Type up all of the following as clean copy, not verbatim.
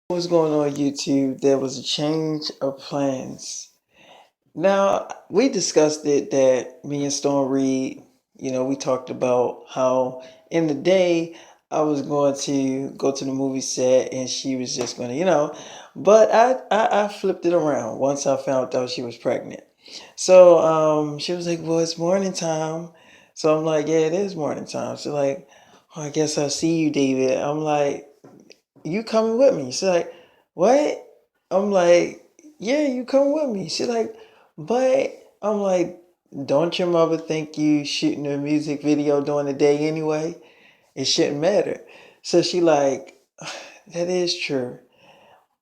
What's going on YouTube? There was a change of plans. Now, we discussed it that me and Stone Reid, we talked about how in the day I was going to go to the movie set and she was just going to, but I flipped it around once I found out she was pregnant. So she was like, well, it's morning time. So I'm like, yeah, it is morning time. So like, oh, I guess I'll see you, David. I'm like, you coming with me? She's like, what? I'm like, yeah, you coming with me. She's like, but I'm like, don't your mother think you shooting a music video during the day anyway? It shouldn't matter. So she like, that is true.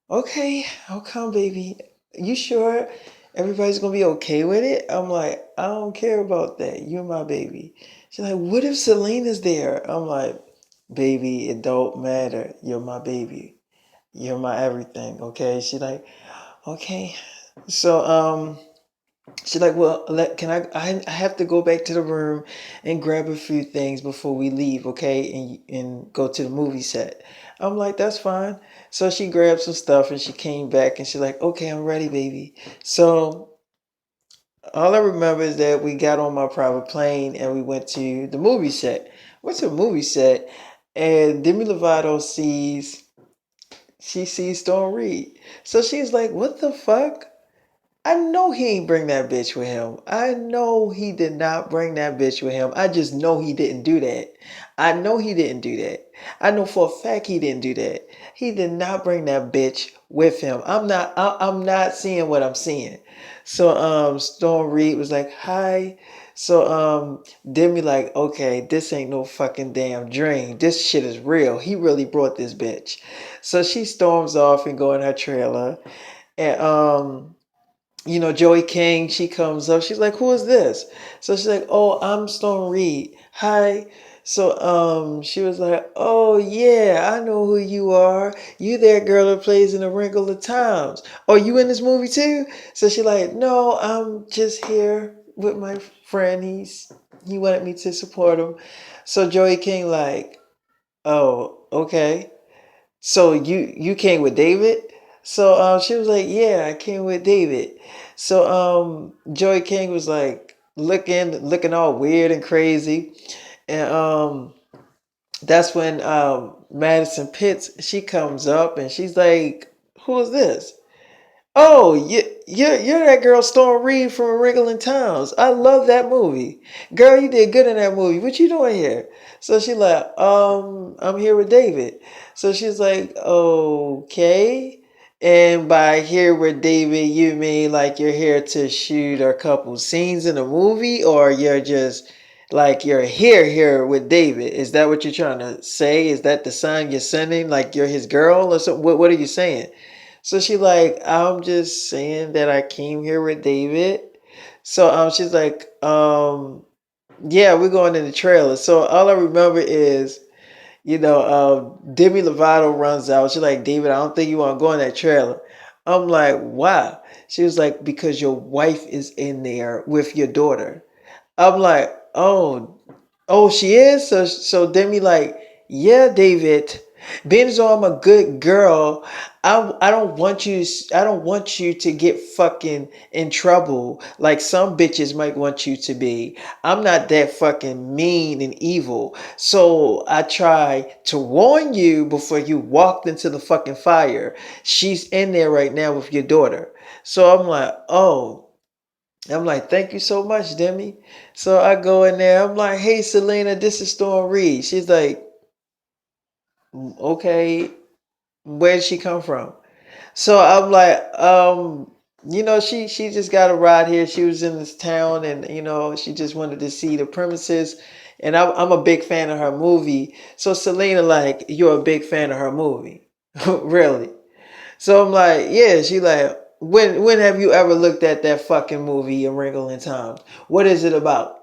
Okay, I'll come, baby. You sure everybody's gonna be okay with it? I'm like, I don't care about that. You're my baby. She's like, what if Selena's there? I'm like, baby, it don't matter. You're my baby. You're my everything. Okay. She's like, okay. So she's like, well, can I have to go back to the room and grab a few things before we leave, okay? And go to the movie set. I'm like, that's fine. So she grabbed some stuff and she came back and she's like, okay, I'm ready, baby. So all I remember is that we got on my private plane and we went to the movie set. Went to the movie set and Demi Lovato sees Stone Reid. So she's like, what the fuck? I know he ain't bring that bitch with him. I know he did not bring that bitch with him. I just know he didn't do that. I know he didn't do that. I know for a fact he didn't do that. He did not bring that bitch with him. I'm not seeing what I'm seeing. So Storm Reed was like, hi. So Demi like, okay, this ain't no fucking damn dream. This shit is real. He really brought this bitch. So she storms off and go in her trailer. And Joey King, she comes up. She's like, who is this? So she's like, oh, I'm Stone Reid. Hi. So she was like, oh yeah, I know who you are. You that girl that plays in A Wrinkle of Times. Oh, you in this movie too? So she like, no, I'm just here with my friend. He wanted me to support him. So Joey King like, oh, okay. So you came with David? So she was like, yeah, I came with David. So Joey King was like looking all weird and crazy. And that's when Madison Pitts, she comes up and she's like, who is this? Oh, you're that girl Storm Reid from Wrinkle Towns. I love that movie. Girl, you did good in that movie. What you doing here? So she like, I'm here with David. So she's like, okay. And by here with David, you mean like you're here to shoot a couple scenes in a movie, or you're just like you're here with David? Is that what you're trying to say? Is that the sign you're sending? Like you're his girl or something? What are you saying? So she like, I'm just saying that I came here with David. So she's like, yeah, we're going in the trailer. So all I remember is, Demi Lovato runs out. She's like, David, I don't think you want to go in that trailer. I'm like, why? She was like, because your wife is in there with your daughter. I'm like, oh, she is. So Demi like, yeah, David. Being as though I'm a good girl, I don't want you. I don't want you to get fucking in trouble like some bitches might want you to be. I'm not that fucking mean and evil. So I try to warn you before you walked into the fucking fire. She's in there right now with your daughter. So I'm like, oh. I'm like, thank you so much, Demi. So I go in there. I'm like, hey, Selena, this is Storm Reid. She's like, okay, where did she come from? So I'm like, she just got a ride here. She was in this town, and she just wanted to see the premises. And I'm a big fan of her movie. So Selena, like, you're a big fan of her movie, really? So I'm like, yeah. She like, when have you ever looked at that fucking movie, A Wrinkle in Time? What is it about?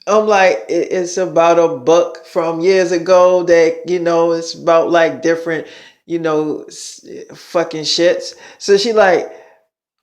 I'm like, it's about a book from years ago that, it's about like different, fucking shits. So she like,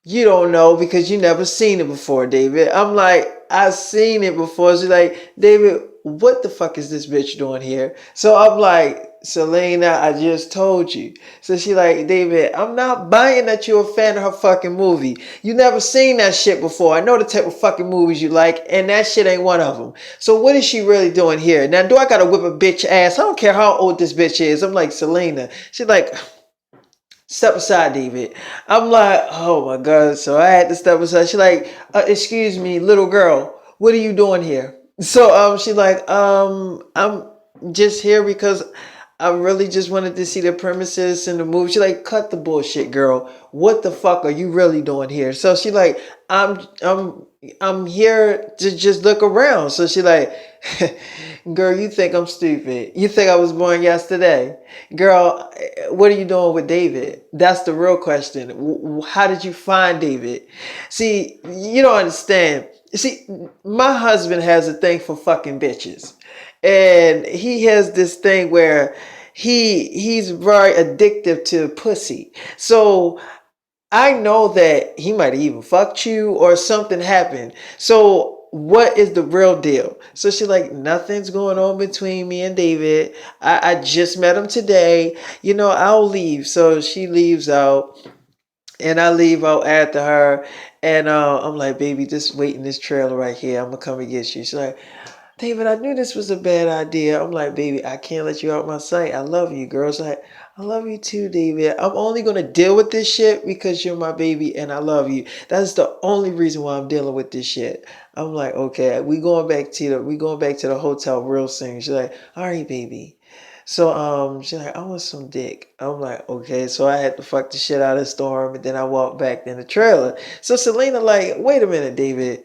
you don't know because you never seen it before, David. I'm like, I've seen it before. She's like, David, what the fuck is this bitch doing here? So I'm like, Selena, I just told you. So she like, David, I'm not buying that you're a fan of her fucking movie. You never seen that shit before. I know the type of fucking movies you like, and that shit ain't one of them. So what is she really doing here? Now, do I gotta whip a bitch ass? I don't care how old this bitch is. I'm like, Selena. She's like, step aside, David. I'm like, oh my God. So I had to step aside. She's like, excuse me, little girl, what are you doing here? So she's like, I'm just here because I really just wanted to see the premises in the movie. She like, cut the bullshit, girl. What the fuck are you really doing here? So she like, I'm here to just look around. So she like, girl, you think I'm stupid. You think I was born yesterday. Girl, what are you doing with David? That's the real question. How did you find David? See, you don't understand. See, my husband has a thing for fucking bitches. And he has this thing where he's very addictive to pussy. So I know that he might have even fucked you or something happened. So what is the real deal? So she's like, nothing's going on between me and David. I just met him today. I'll leave. So she leaves out and I leave out after her. And I'm like, baby, just wait in this trailer right here. I'm gonna come and get you. She's like, David, I knew this was a bad idea. I'm like, baby, I can't let you out my sight. I love you, girls. Like, I love you too, David. I'm only gonna deal with this shit because you're my baby and I love you. That's the only reason why I'm dealing with this shit. I'm like, okay, we going back to the hotel real soon. She's like, all right, baby. So she's like, I want some dick. I'm like, okay. So I had to fuck the shit out of Storm, and then I walked back in the trailer. So Selena like, wait a minute, David.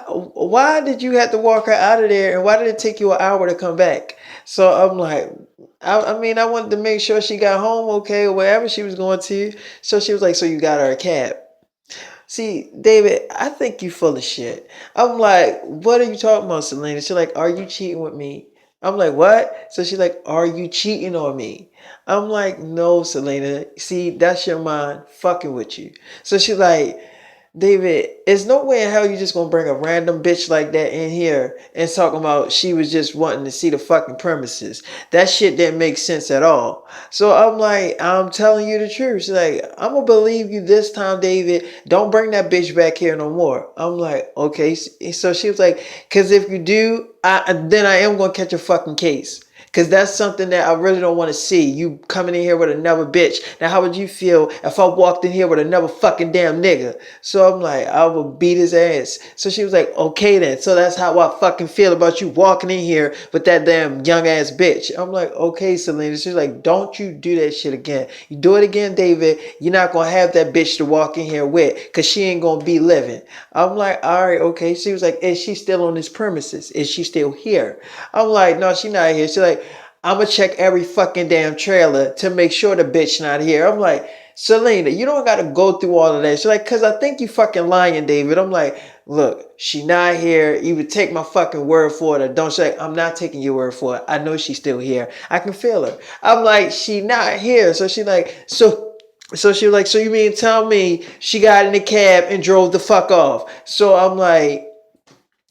Why did you have to walk her out of there, and why did it take you an hour to come back? So I'm like, I mean, I wanted to make sure she got home okay or wherever she was going to. So she was like, so you got her a cab. See, David, I think you full of shit. I'm like, what are you talking about, Selena? She's like, are you cheating with me? I'm like, what? So she's like, are you cheating on me? I'm like, no, Selena. See, that's your mind fucking with you. So she's like, David, there's no way in hell you just gonna bring a random bitch like that in here and talking about she was just wanting to see the fucking premises. That shit didn't make sense at all. So I'm like, I'm telling you the truth. She's like, I'm gonna believe you this time, David. Don't bring that bitch back here no more. I'm like, okay. So she was like, cause if you do, then I am gonna catch a fucking case. Cause that's something that I really don't want to see. You coming in here with another bitch. Now, how would you feel if I walked in here with another fucking damn nigga? So I'm like, I would beat his ass. So she was like, okay then. So that's how I fucking feel about you walking in here with that damn young ass bitch. I'm like, okay, Selena. She's like, don't you do that shit again. You do it again, David, you're not gonna have that bitch to walk in here with, cause she ain't gonna be living. I'm like, all right, okay. She was like, is she still on this premises? Is she still here? I'm like, no, she not here. She's like, I'm gonna check every fucking damn trailer to make sure the bitch not here. I'm like, Selena, you don't gotta go through all of that. She's like, cause I think you fucking lying, David. I'm like, look, she not here. Either take my fucking word for it or don't. She's like, I'm not taking your word for it. I know she's still here. I can feel her. I'm like, she not here. So she like, so she was like, so you mean tell me she got in the cab and drove the fuck off? So I'm like,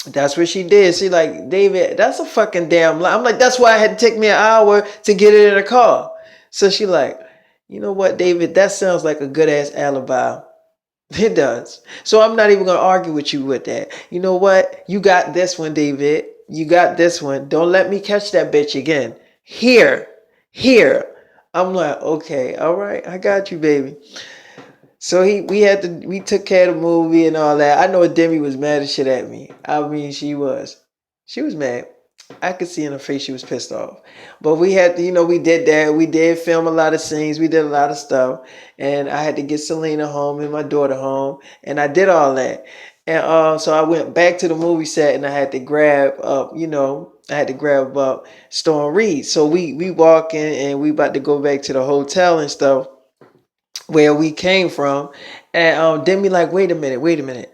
that's what she did. She like, David, that's a fucking damn lie. I'm like, that's why it had to take me an hour to get it in a car. So she like, you know what, David, that sounds like a good ass alibi. It does. So I'm not even gonna argue with you with that. You know what? You got this one, David. You got this one. Don't let me catch that bitch again. Here. Here. I'm like, okay, all right, I got you, baby. So we took care of the movie and all that. I know Demi was mad as shit at me. I mean, she was mad. I could see in her face she was pissed off. But we had to, we did that. We did film a lot of scenes. We did a lot of stuff, and I had to get Selena home and my daughter home, and I did all that. And so I went back to the movie set, and I had to grab up, I had to grab up Storm Reid. So we walking and we about to go back to the hotel and stuff where we came from. And then we like, wait a minute.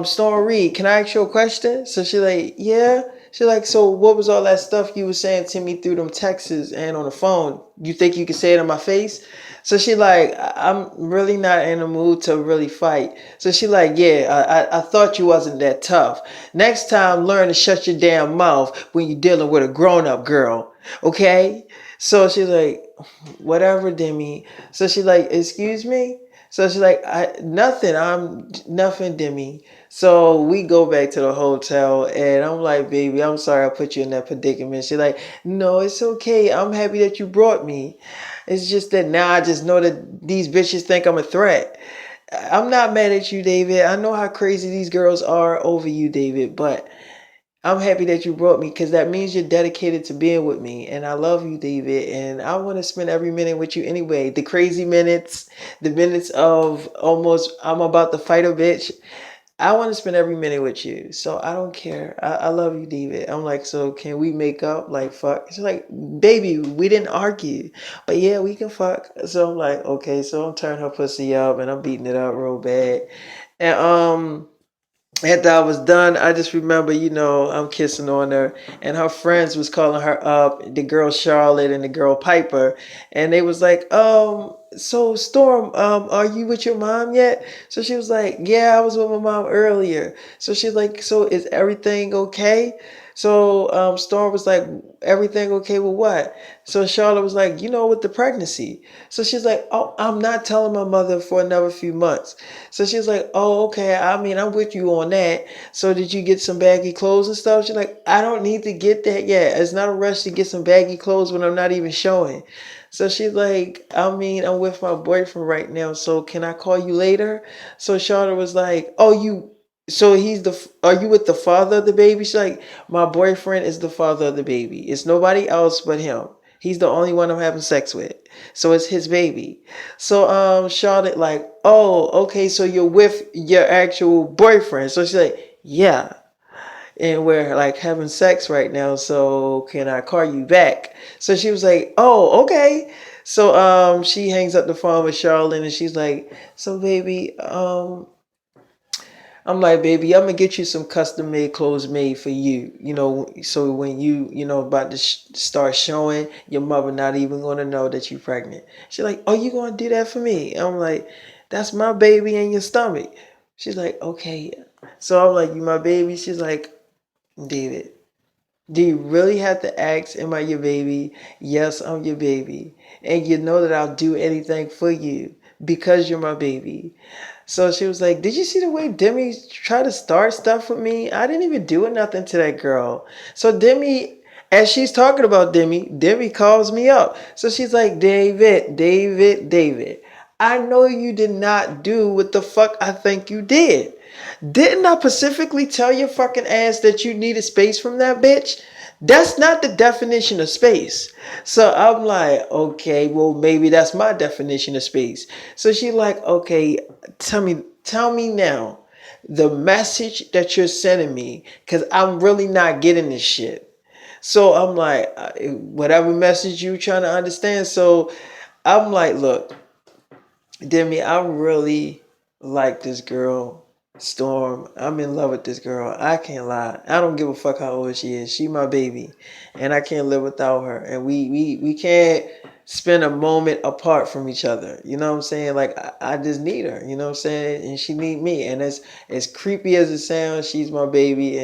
Storm Reid, can I ask you a question? So she like, yeah. She like, so what was all that stuff you were saying to me through them texts and on the phone? You think you can say it in my face? So she like, I'm really not in the mood to really fight. So she like, yeah, I thought you wasn't that tough. Next time, learn to shut your damn mouth when you're dealing with a grown-up girl. Okay? So she's like, whatever, Demi. So she's like, excuse me? So she's like, I nothing, I'm nothing, Demi. So we go back to the hotel and I'm like, baby, I'm sorry I put you in that predicament. She's like, no, it's okay. I'm happy that you brought me. It's just that now I just know that these bitches think I'm a threat. I'm not mad at you, David. I know how crazy these girls are over you, David, but I'm happy that you brought me because that means you're dedicated to being with me. And I love you, David. And I want to spend every minute with you anyway. The crazy minutes, the minutes of almost I'm about to fight a bitch. I want to spend every minute with you. So I don't care. I love you, David. I'm like, so can we make up? Like, fuck. She's like, baby, we didn't argue. But yeah, we can fuck. So I'm like, okay. So I'm turning her pussy up and I'm beating it up real bad. And after I was done, I just remember, I'm kissing on her, and her friends was calling her up, the girl Charlotte and the girl Piper, and they was like, so Storm, are you with your mom yet? So she was like, yeah, I was with my mom earlier. So she's like, so is everything okay? So Storm was like, everything okay with what? So Charlotte was like, with the pregnancy. So she's like, oh, I'm not telling my mother for another few months. So she's like, oh, okay. I mean, I'm with you on that. So did you get some baggy clothes and stuff? She's like, I don't need to get that yet. It's not a rush to get some baggy clothes when I'm not even showing. So she's like, I mean, I'm with my boyfriend right now. So can I call you later? So Charlotte was like, so are you with the father of the baby? She's like, my boyfriend is the father of the baby. It's nobody else but him. He's the only one I'm having sex with. So it's his baby. So Charlotte like, oh, okay, so you're with your actual boyfriend. So she's like, yeah. And we're like having sex right now, so can I call you back? So she was like, oh, okay. So she hangs up the phone with Charlotte and she's like, so baby, I'm like, baby, I'm gonna get you some custom made clothes made for you. So when about to start showing, your mother not even gonna know that you're pregnant. She's like, oh, you gonna do that for me? I'm like, that's my baby in your stomach. She's like, okay. So I'm like, you my baby? She's like, David, do you really have to ask, am I your baby? Yes, I'm your baby. And you know that I'll do anything for you because you're my baby. So she was like, did you see the way Demi tried to start stuff with me? I didn't even do nothing to that girl. So Demi, as she's talking about Demi calls me up. So she's like, David, I know you did not do what the fuck I think you did. Didn't I specifically tell your fucking ass that you needed space from that bitch? That's not the definition of space. So I'm like, okay, well maybe that's my definition of space. So she like, okay, tell me now the message that you're sending me, because I'm really not getting this shit. So I'm like, whatever message you trying to understand. So I'm like, look, Demi, I really like this girl, Storm. I'm in love with this girl. I can't lie. I don't give a fuck how old she is. She my baby, and I can't live without her. And we can't spend a moment apart from each other. You know what I'm saying? Like I just need her. You know what I'm saying? And she need me. And as creepy as it sounds, she's my baby,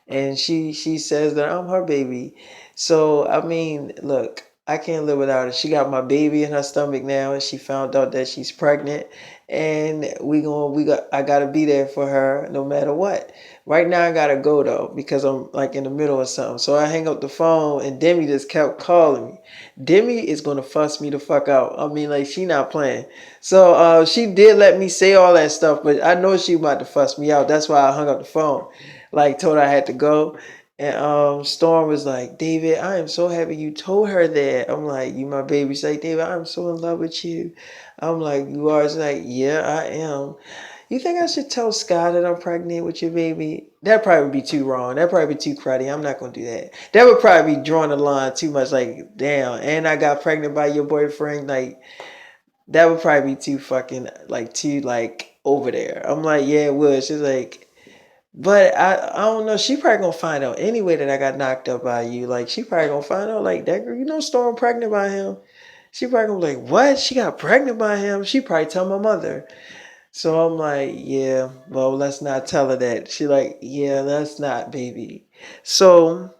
and she says that I'm her baby. So I mean, look. I can't live without her. She got my baby in her stomach now, and she found out that she's pregnant. And I gotta be there for her no matter what. Right now, I gotta go though because I'm like in the middle of something. So I hang up the phone, and Demi just kept calling me. Demi is gonna fuss me the fuck out. I mean, like she not playing. So she did let me say all that stuff, but I know she about to fuss me out. That's why I hung up the phone. Like told her I had to go. And Storm was like, David, I am so happy you told her that. I'm like, you my baby. She's like, David, I'm so in love with you. I'm like, you are? She's like, yeah, I am. You think I should tell Scott that I'm pregnant with your baby? That'd probably be too wrong. That'd probably be too cruddy. I'm not gonna do that. That would probably be drawing the line too much. Like, damn, and I got pregnant by your boyfriend. Like, that would probably be too fucking like too like over there. I'm like, yeah, it would. She's like, but I don't know. She probably gonna find out anyway that I got knocked up by you. Like she probably gonna find out like that girl, Storm pregnant by him. She probably gonna be like, what? She got pregnant by him. She probably tell my mother. So I'm like, yeah, well, let's not tell her that. She like, yeah, let's not, baby. So